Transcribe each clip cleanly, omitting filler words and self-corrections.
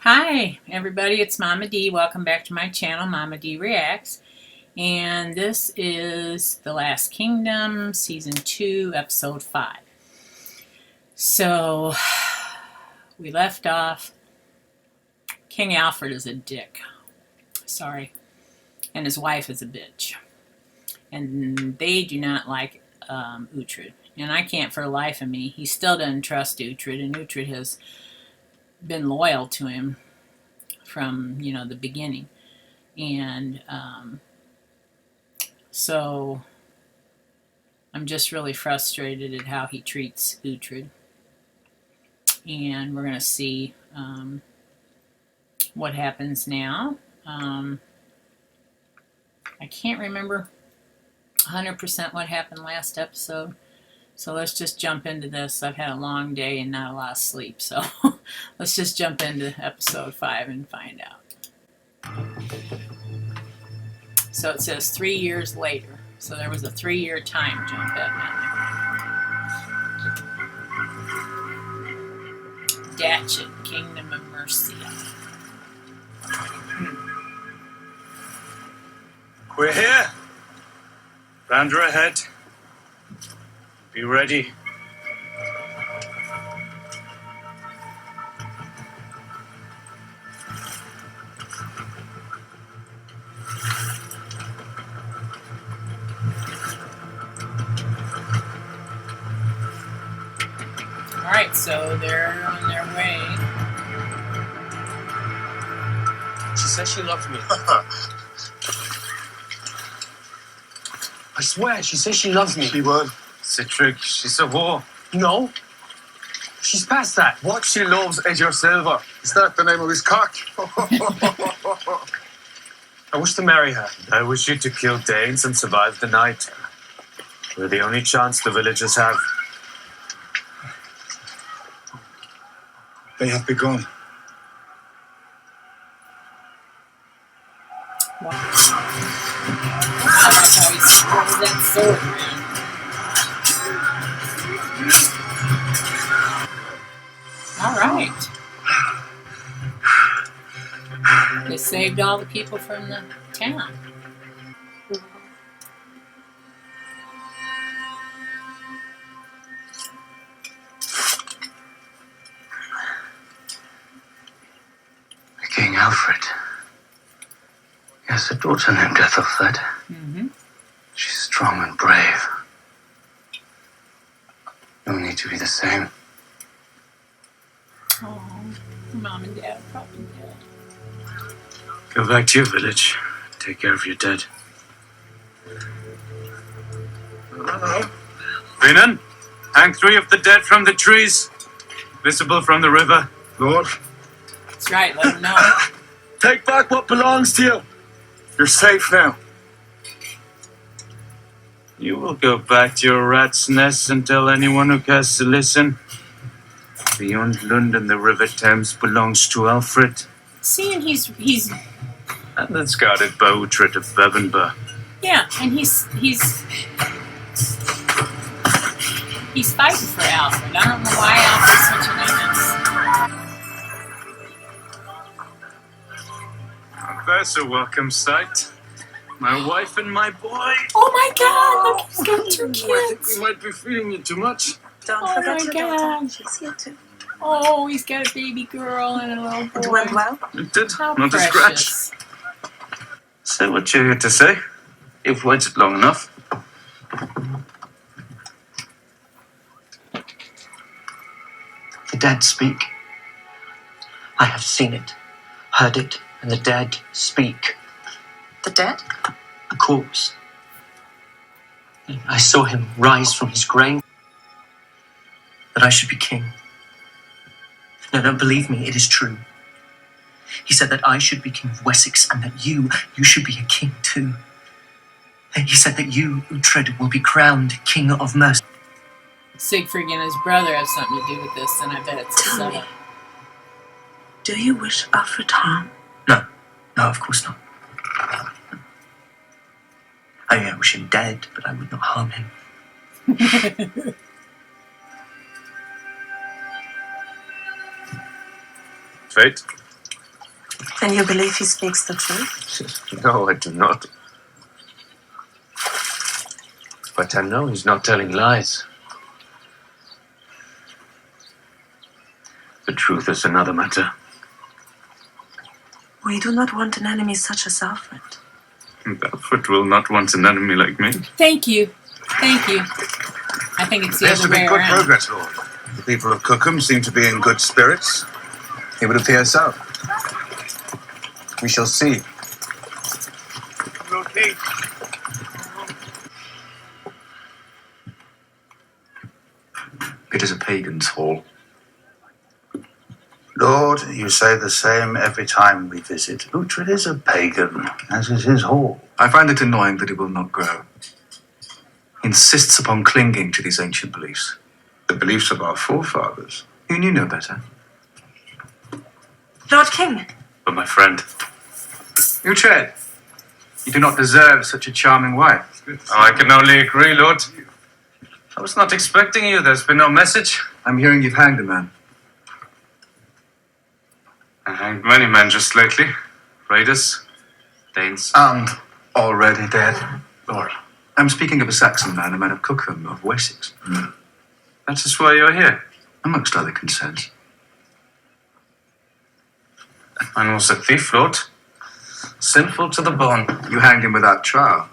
Hi everybody, it's Mama D. Welcome back to my channel, Mama D Reacts. And this is The Last Kingdom, Season 2, Episode 5. So, we left off. King Alfred is a dick. Sorry. And his wife is a bitch. And they do not like Uhtred. And I can't for the life of me. He still doesn't trust Uhtred, and Uhtred has been loyal to him from, the beginning. And so I'm just really frustrated at how he treats Uhtred. And we're going to see what happens now. I can't remember 100% what happened last episode. So let's just jump into this. I've had a long day and not a lot of sleep. So let's just jump into episode 5 and find out. So it says 3 years later. So there was a 3-year time jump evidently. Datchet, Kingdom of Mercia. We're here. Rounder ahead. Be ready. Alright, so they're on their way. She says she loves me. I swear, she says she loves me. She won't. Citric, she's a whore. No. She's past that. What she loves is your silver. Is that the name of his cock? I wish to marry her. I wish you to kill Danes and survive the night. We're the only chance the villagers have. They have begun. Wow. I like how he throws that sword around. Alright. They saved all the people from the town. King Alfred. He has a daughter named Ethelflaed. Mm-hmm. She's strong and brave. You'll need to be the same. Oh, Mom and Dad are probably dead. Go back to your village. Take care of your dead. Finan, hang 3 of the dead from the trees. Visible from the river. Lord, That's right, let them know. take back what belongs to you. You're safe now. You will go back to your rat's nest and tell anyone who cares to listen. Beyond Lund and the River Thames belongs to Alfred. Seeing he's And it's guarded by Uhtred of Bebbanburg. yeah, and he's fighting for Alfred. I don't know why Alfred's such an menace. That's a welcome sight. My wife and my boy. Oh my God! Look, he's got 2 I think kids. we might be feeding you too much. Don't Oh forget my your God. daughter. She's here too. Oh, he's got a baby girl and a little boy. It went well. It did, How not a scratch. precious. Say what you're here to say. You've waited long enough. The dead speak. I have seen it, heard it, and the dead speak. The dead? A corpse. I saw him rise from his grave. That I should be king. No, don't believe me, it is true. He said that I should be king of Wessex and that you should be a king too. He said that you, Uhtred, will be crowned king of Mercia. Siegfried and his brother have something to do with this, and I bet it's a Tell me. setup. Do you wish Alfred harm? No, of course not. I wish him dead, but I would not harm him. Fate, Then you believe he speaks the truth? No, I do not. But I know he's not telling lies. The truth is another matter. We do not want an enemy such as Alfred. Alfred will not want an enemy like me. Thank you. Thank you. I think it's the There's other to be way good around. progress, Lord. The people of Cookham seem to be in good spirits. It would appear so. We shall see. Okay. It is a pagan's hall. Lord, you say the same every time we visit. Uhtred is a pagan, as is his hall. I find it annoying that it will not grow. He insists upon clinging to these ancient beliefs. The beliefs of our forefathers. You knew no better. Lord King, But my friend. Uhtred, you do not deserve such a charming wife. Oh, I can only agree, Lord. I was not expecting you. There's been no message. I'm hearing you've hanged a man. I hanged many men just lately. Raiders, Danes. And already dead. Lord, I'm speaking of a Saxon man, a man of Cookham, of Wessex. That is why you're here. Amongst other concerns. That man was a thief, Lord. Sinful to the bone. You hanged him without trial.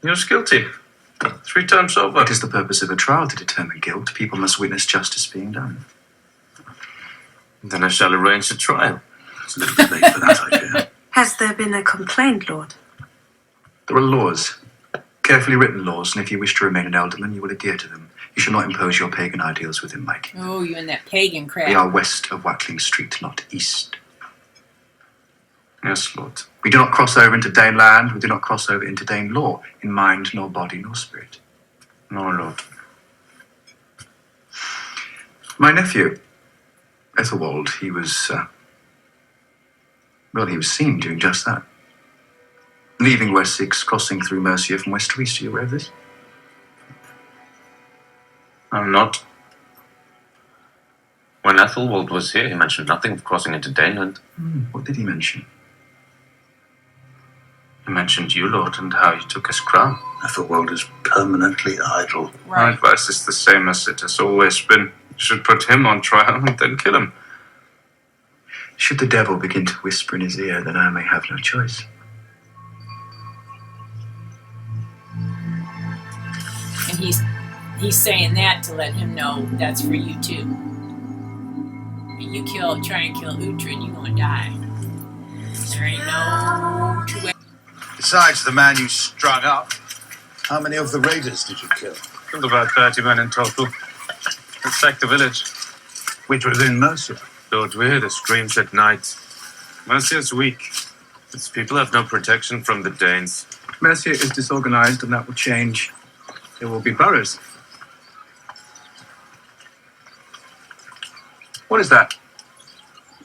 He was guilty. 3 times over. It is the purpose of a trial to determine guilt. People must witness justice being done. Then I shall arrange a trial. It's a little bit late for that, I fear. has there been a complaint, Lord? There are laws, carefully written laws, and if you wish to remain an alderman, you will adhere to them. You shall not impose your pagan ideals within my kingdom. Oh, you and that pagan crap. We are west of Watling Street, not east. Yes, Lord. We do not cross over into Dane land. We do not cross over into Dane law, in mind, nor body, nor spirit. No, Lord. My nephew, Ethelwald, he was seen doing just that. Leaving Wessex, crossing through Mercia from west to east. Are you aware of this? I'm not. When Ethelwald was here, he mentioned nothing of crossing into Daneland. What did he mention? He mentioned you, Lord, and how you took his crown. Ethelwald is permanently idle. My Right. advice is the same as it has always been. You should put him on trial and then kill him. Should the devil begin to whisper in his ear, then I may have no choice. And he's saying that to let him know that's for you too. You try and kill Uhtred, you're gonna die. There ain't no two ways. Besides the man you strung up, how many of the raiders did you kill? Killed about 30 men in total. Attacked the village. Which was in Mercia. Lord, we hear the screams at night. Mercia is weak. Its people have no protection from the Danes. Mercia is disorganized, and that will change. There will be boroughs. What is that?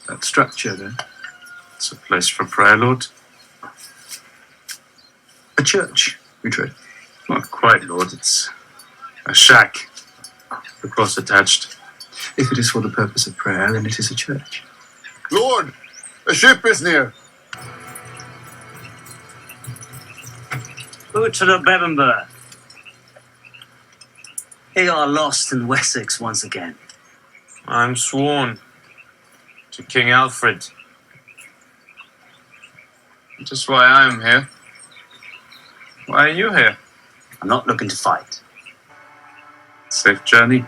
That structure there? It's a place for prayer, Lord. A church, Uhtred. Not quite, Lord. It's a shack. The cross attached. If it is for the purpose of prayer, then it is a church. Lord, a ship is near. Uhtred of Bebbanburg. They are lost in Wessex once again. I'm sworn to King Alfred. That is why I am here. Why are you here? I'm not looking to fight. Safe journey.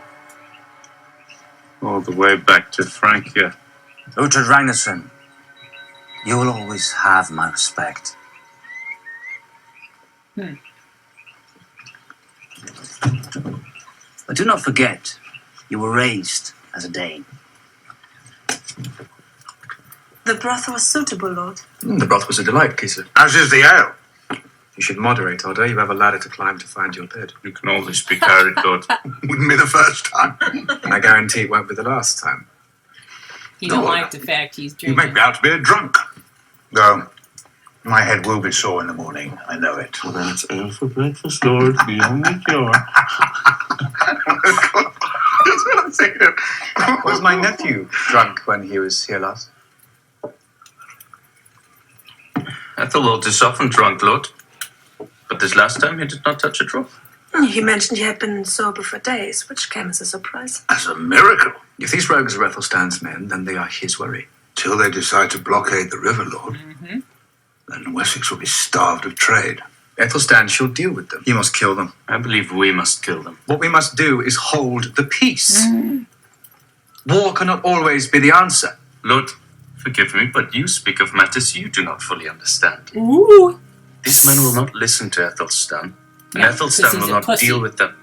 All the way back to Francia. Uhtred Ragnarsson, you will always have my respect. But do not forget, you were raised as a Dane. The broth was suitable, Lord. The broth was a delight, Kisa. As is the ale. You should moderate, Odo. You have a ladder to climb to find your bed. You can always be carried, Lord. Wouldn't be the first time. And I guarantee it won't be the last time. He don't Lord, like the fact he's You drinking. make me out to be a drunk. Though, my head will be sore in the morning. I know it. Well, then it's ale for breakfast, Lord. The only cure. That's what I'm thinking of. Was my nephew drunk when he was here last? Ethelwald is often drunk, Lord. But this last time he did not touch a drop. He mentioned he had been sober for days, which came as a surprise. As a miracle. If these rogues are Ethelstan's men, then they are his worry. Till they decide to blockade the river, Lord. Then Wessex will be starved of trade. Ethelstan shall deal with them. You must kill them. I believe we must kill them. What we must do is hold the peace. War cannot always be the answer. Lord, forgive me, but you speak of matters you do not fully understand. Ooh. These men will not listen to Ethelstan, and Yeah, 'cause Ethelstan he's will a not pussy. deal with them.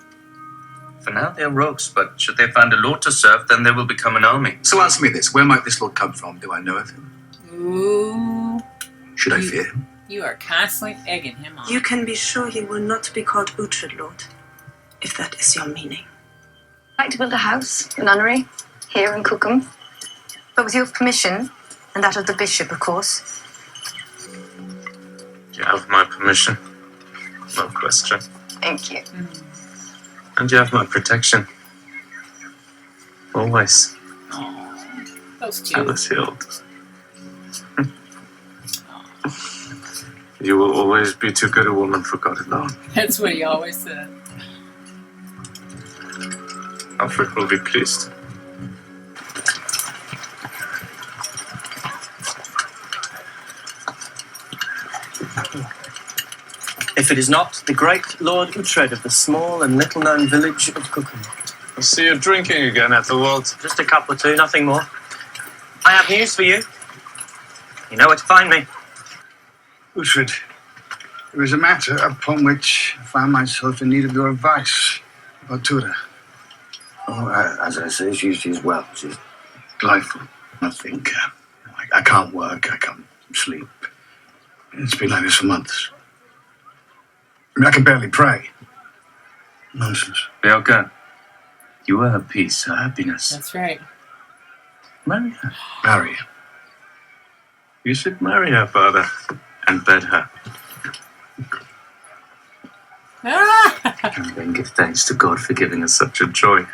For now they are rogues, but should they find a lord to serve, then they will become an army. So answer me this. Where might this lord come from? Do I know of him? Ooh. Should I fear him? You are constantly egging him on. You can be sure he will not be called Uhtred, Lord, if that is your meaning. I'd like to build a house, a nunnery, here in Cookham. But with your permission, and that of the bishop, of course. You have my permission. No question. Thank you. And you have my protection. Always. Those two. Alice Hild. You will always be too good a woman for God alone. That's what he always said. Alfred will be pleased. If it is not the great Lord Uhtred of the small and little-known village of Cookham. I see you drinking again, Ethelwald. Just a cup or two, nothing more. I have news for you. You know where to find me. Uhtred, there is a matter upon which I found myself in need of your advice about Tura. As I say, she's well. She's Delightful. I think I can't work, I can't sleep. It's been like this for months. I mean, I can barely pray. Nonsense. Bielka, you are her peace, her happiness. That's right. Marry her. Marry. You should marry her, father, and bed her. Ah! And then give thanks to God for giving us such a joy.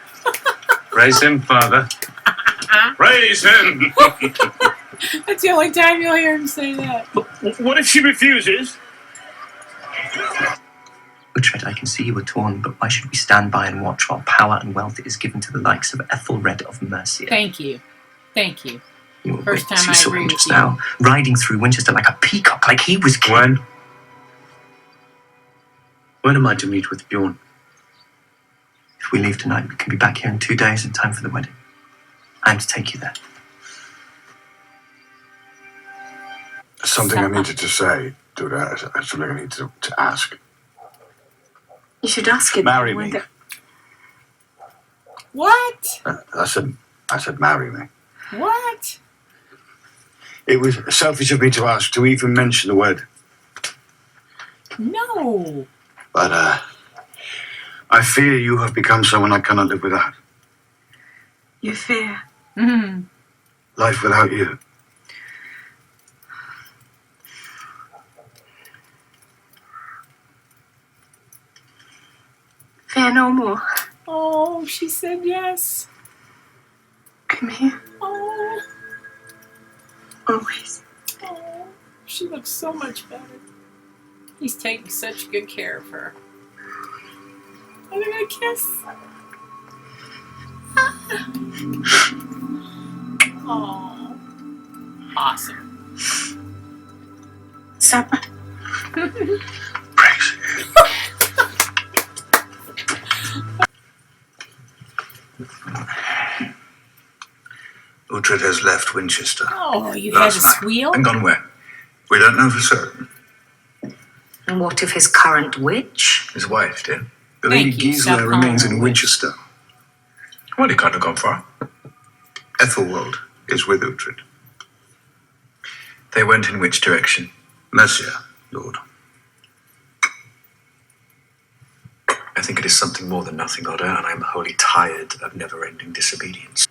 Praise him, father. Praise him! That's the only time you'll hear him say that. What if she refuses? Uhtred, I can see you are torn, but why should we stand by and watch while power and wealth is given to the likes of Ethelred of Mercia? Thank you. Thank you. You were First witness, time you I saw agree him with just you. now, riding through Winchester like a peacock, like he was king. When am I to meet with Bjorn? If we leave tonight, we can be back here in 2 days in time for the wedding. I am to take you there. Something I needed to say, Tura. Something I need to ask. You should ask him. Marry when me. What? I said marry me. What? It was selfish of me to ask, to even mention the word. No. But I fear you have become someone I cannot live without. You fear. Life without you. Fear no more. Oh, she said yes. Come here. Oh, Always. oh, she looks so much better. He's taking such good care of her. Are they gonna kiss? Oh, awesome. Supper. Praise. Uhtred has left Winchester. Oh, you had Last a night. squeal? And gone where? We don't know for certain. And what of his current witch? His wife did. The Thank Lady you. Stop Gisela calling remains her a in witch. Winchester. Well, he can't have gone far. Ethelwald is with Uhtred. They went in which direction? Mercia, Lord. I think it is something more than nothing, Oda, and I am wholly tired of never-ending disobedience.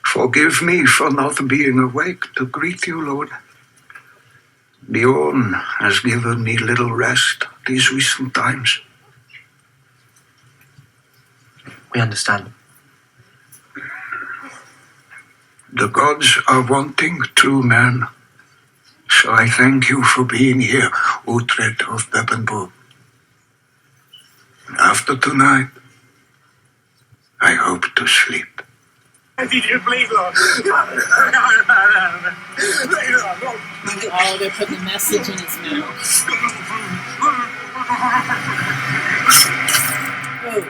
Forgive me for not being awake to greet you, Lord. Bjorn has given me little rest these recent times. We understand. The gods are wanting true men, So I thank you for being here, Uhtred of Beppenburg. After tonight, I hope to sleep. Oh, they're putting the message in his mouth. Oh.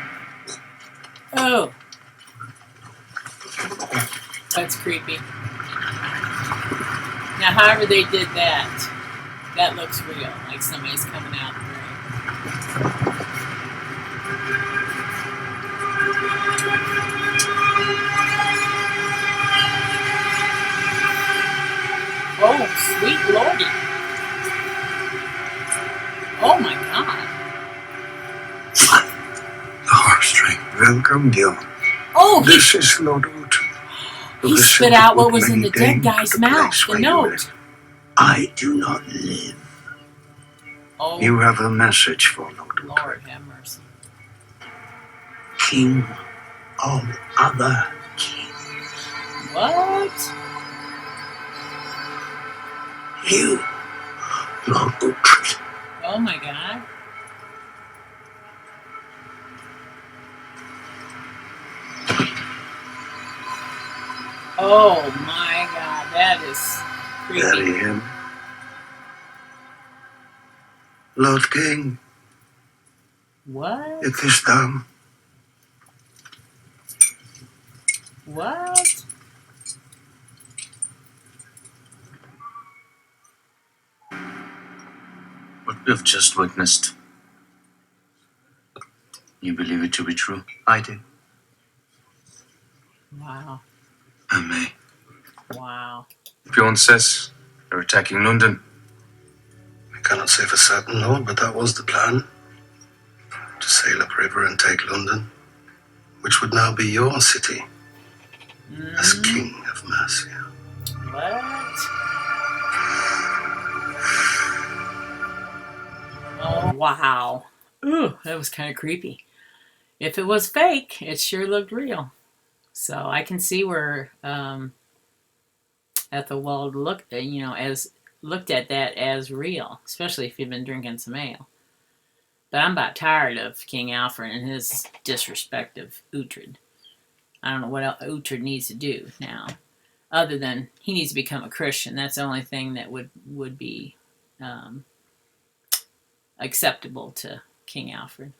Oh. That's creepy. Now, however they did that, that looks real. Like somebody's coming out of the grave. Oh, sweet lordy. Oh my god. The harp string. Welcome, Gil. Oh, This is Lord Uhtred. he spit out what was in the dead guy's mouth, the note. I do not live. Oh, You have a message for Lord Lord Uhtred. have mercy. King of other kings. What? You, Lord Uhtred. Oh my god. Oh my god, that is Bury creepy. him. Lord King, What? it is done. What? What we have just witnessed, you believe it to be true? I do. Wow. I may. Wow. Bjorn says they're attacking London. I cannot say for certain, Lord, but that was the plan. To sail upriver and take London, which would now be your city, as King of Mercia. What? Oh, wow. Ooh, that was kind of creepy. If it was fake, it sure looked real. So I can see where Ethelwald looked at that as real, especially if you've been drinking some ale. But I'm about tired of King Alfred and his disrespect of Uhtred. I don't know what else Uhtred needs to do now, other than he needs to become a Christian. That's the only thing that would be acceptable to King Alfred.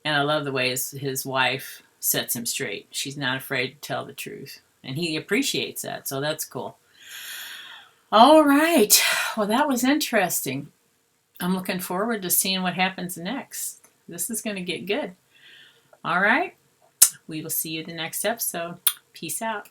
And I love the way his wife sets him straight. She's not afraid to tell the truth. And he appreciates that, so that's cool. All right. Well, that was interesting. I'm looking forward to seeing what happens next. This is going to get good. All right. We will see you the next episode. Peace out.